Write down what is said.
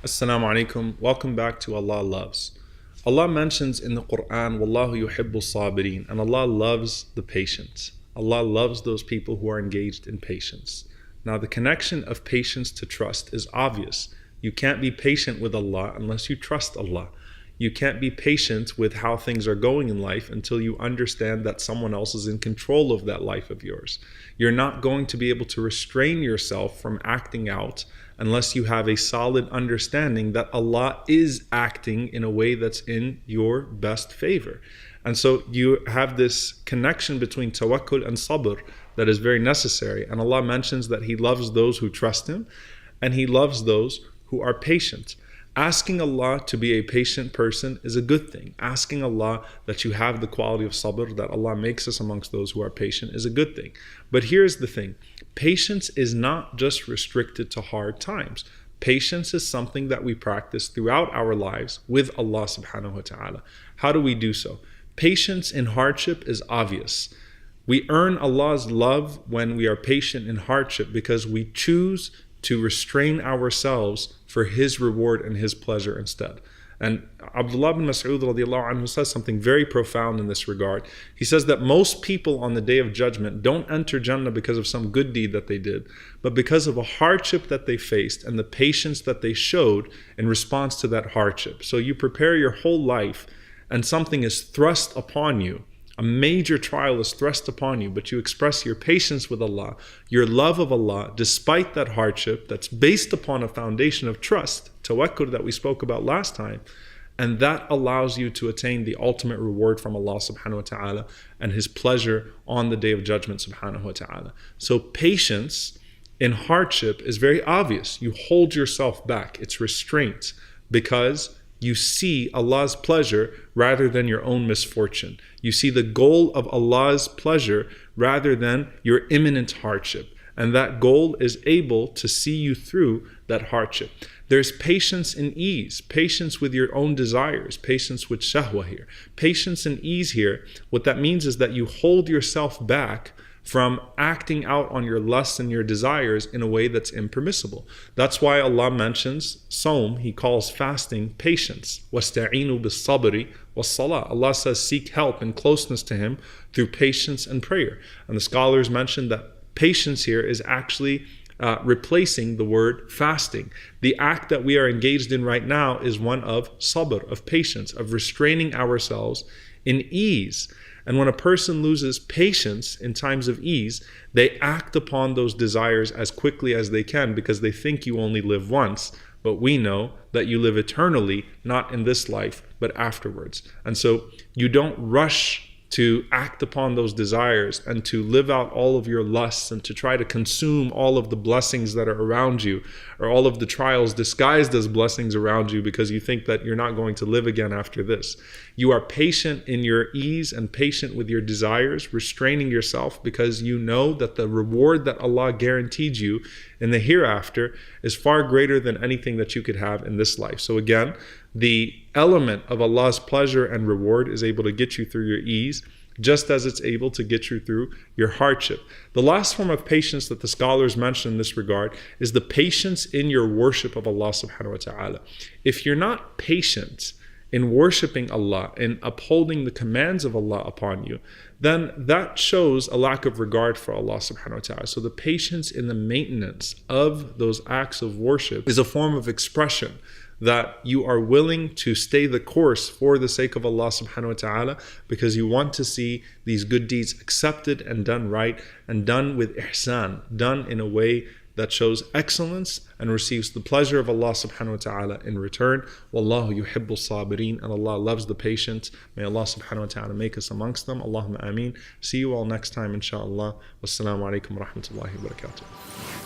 Assalamu alaikum. Welcome back to Allah Loves. Allah mentions in the Quran, Wallahu yuhibbu sabirin, and Allah loves the patient. Allah loves those people who are engaged in patience. Now, the connection of patience to trust is obvious. You can't be patient with Allah unless you trust Allah. You can't be patient with how things are going in life until you understand that someone else is in control of that life of yours. You're not going to be able to restrain yourself from acting out unless you have a solid understanding that Allah is acting in a way that's in your best favor. And so you have this connection between tawakkul and sabr that is very necessary. And Allah mentions that He loves those who trust Him and He loves those who are patient. Asking Allah to be a patient person is a good thing. Asking Allah that you have the quality of sabr, that Allah makes us amongst those who are patient, is a good thing. But here's the thing. Patience is not just restricted to hard times. Patience is something that we practice throughout our lives with Allah subhanahu wa ta'ala. How do we do so? Patience in hardship is obvious. We earn Allah's love when we are patient in hardship because we choose to restrain ourselves for His reward and His pleasure instead. And Abdullah bin Mas'ud radiallahu anhu says something very profound in this regard. He says that most people on the Day of Judgment don't enter Jannah because of some good deed that they did, but because of a hardship that they faced and the patience that they showed in response to that hardship. So you prepare your whole life and something is thrust upon you. A major trial is thrust upon you, but you express your patience with Allah, your love of Allah, despite that hardship that's based upon a foundation of trust, tawakkul that we spoke about last time, and that allows you to attain the ultimate reward from Allah subhanahu wa ta'ala and His pleasure on the Day of Judgment subhanahu wa ta'ala. So patience in hardship is very obvious. You hold yourself back. It's restraint because you see Allah's pleasure rather than your own misfortune. You see the goal of Allah's pleasure rather than your imminent hardship. And that goal is able to see you through that hardship. There's patience in ease, patience with your own desires, patience with shahwa here. Patience and ease here, what that means is that you hold yourself back from acting out on your lusts and your desires in a way that's impermissible. That's why Allah mentions Sawm. He calls fasting patience. وَاسْتَعِينُوا بِالصَّبْرِ وَالصَّلَاةِ. Allah says seek help and closeness to Him through patience and prayer. And the scholars mention that patience here is actually replacing the word fasting. The act that we are engaged in right now is one of sabr, of patience, of restraining ourselves in ease. And when a person loses patience in times of ease, they act upon those desires as quickly as they can because they think you only live once. But we know that you live eternally, not in this life, but afterwards. And so you don't rush to act upon those desires and to live out all of your lusts and to try to consume all of the blessings that are around you or all of the trials disguised as blessings around you because you think that you're not going to live again after this. You are patient in your ease and patient with your desires, restraining yourself because you know that the reward that Allah guaranteed you in the hereafter is far greater than anything that you could have in this life. So again, the element of Allah's pleasure and reward is able to get you through your ease, just as it's able to get you through your hardship. The last form of patience that the scholars mention in this regard is the patience in your worship of Allah subhanahu wa ta'ala. If you're not patient in worshiping Allah, in upholding the commands of Allah upon you, then that shows a lack of regard for Allah subhanahu wa ta'ala. So the patience in the maintenance of those acts of worship is a form of expression that you are willing to stay the course for the sake of Allah subhanahu wa ta'ala because you want to see these good deeds accepted and done right and done with ihsan, done in a way that shows excellence and receives the pleasure of Allah subhanahu wa ta'ala in return. Wallahu yuhibbu sabirin, and Allah loves the patient. May Allah subhanahu wa ta'ala make us amongst them. Allahumma ameen. See you all next time inshallah. Wassalamu alaikum wa rahmatullahi wa barakatuh.